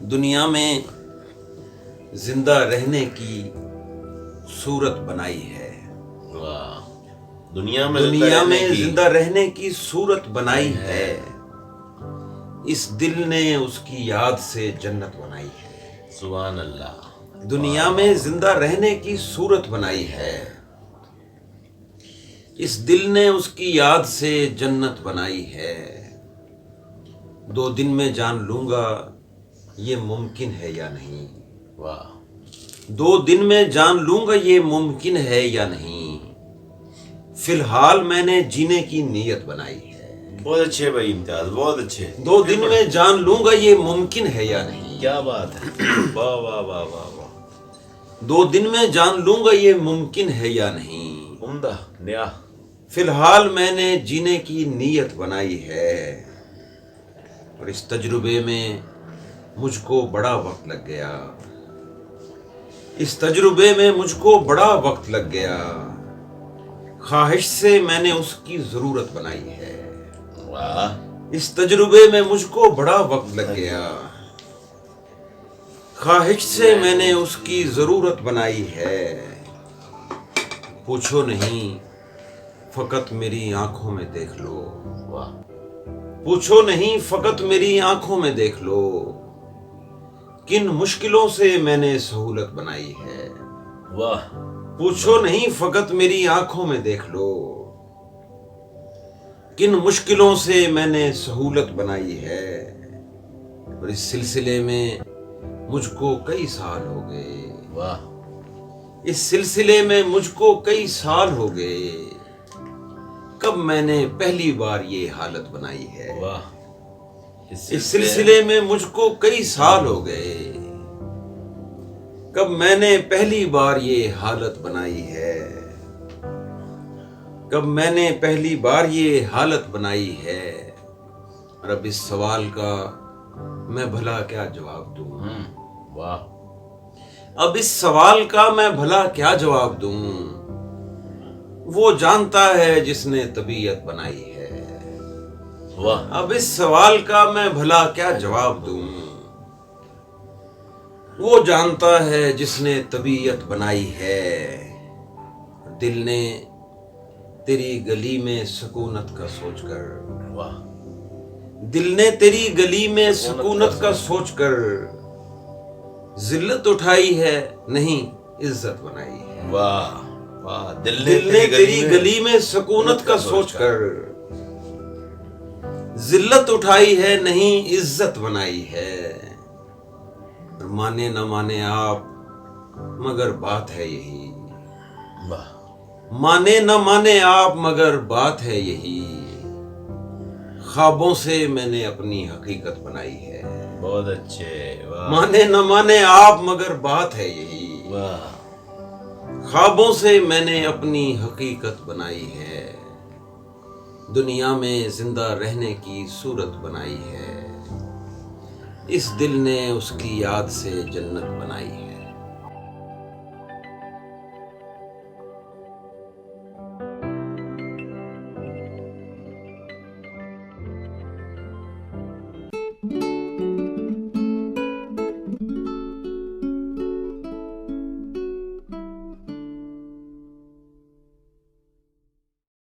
दुनिया में जिंदा रहने की सूरत बनाई है। वाह। दुनिया में जिंदा रहने की सूरत बनाई है। इस दिल ने उसकी याद से जन्नत बनाई है। सुभान अल्लाह। दुनिया में जिंदा रहने की सूरत बनाई है। इस दिल ने उसकी याद से जन्नत बनाई है। 2 दिन में जान लूंगा ये मुमकिन है या नहीं। वाह। 2 दिन में जान लूंगा ये मुमकिन है या नहीं। फिलहाल मैंने जीने की नीयत बनाई है। बहुत अच्छे भाई इम्तियाज, बहुत अच्छे। 2 दिन में जान लूंगा ये मुमकिन है या नहीं। क्या बात है। वाह वाह वाह वाह वाह। 2 दिन में जान लूंगा ये मुमकिन है या नहीं। उम्दा नया। फिलहाल मैंने जीने की नीयत बनाई है। और इस तजुर्बे में मुझको बड़ा वक्त लग गया। इस तजुर्बे में मुझको बड़ा वक्त लग गया। ख्वाहिश से मैंने उसकी जरूरत बनाई है। वाह। इस तजुर्बे में मुझको बड़ा वक्त लग गया। ख्वाहिश से मैंने उसकी जरूरत बनाई है। पूछो नहीं फकत मेरी आंखों में देख लो। वाह। पूछो नहीं फकत मेरी आंखों में देख लो। किन मुश्किलों से मैंने सहूलत बनाई है। वाह। पूछो नहीं फकत मेरी आंखों में देख लो। किन मुश्किलों से मैंने सहूलत बनाई है। और इस सिलसिले में मुझको कई साल हो गए। वाह। इस सिलसिले में मुझको कई साल हो गए। कब मैंने पहली बार ये हालत बनाई है। वाह। इस सिलसिले में मुझको कई साल हो गए। कब मैंने पहली बार ये हालत बनाई है। कब मैंने पहली बार ये हालत बनाई है। और अब इस सवाल का मैं भला क्या जवाब दूं। वाह। अब इस सवाल का मैं भला क्या जवाब दूं। वो जानता है जिसने तबीयत बनाई है। वाह। अब इस सवाल का मैं भला क्या जवाब दूं। वो जानता है जिसने तबीयत बनाई है। दिल ने तेरी गली में सुकूनत का सोचकर। वाह। दिल ने तेरी गली में सुकूनत का सोचकर जिल्लत उठाई है नहीं इज्जत बनाई है। वाह वाह। दिल ने तेरी गली में सुकूनत का सोचकर जिल्लत उठाई है नहीं इज्जत बनाई है। माने न माने आप मगर बात है यही। वाह। माने न माने आप मगर बात है यही। ख्वाबों से मैंने अपनी हकीकत बनाई है। बहुत अच्छे। वाह। माने न माने आप मगर बात है यही। वाह। ख्वाबों से मैंने अपनी हकीकत बनाई है। दुनिया में जिंदा रहने की सूरत बनाई है। इस दिल ने उसकी याद से जन्नत बनाई है।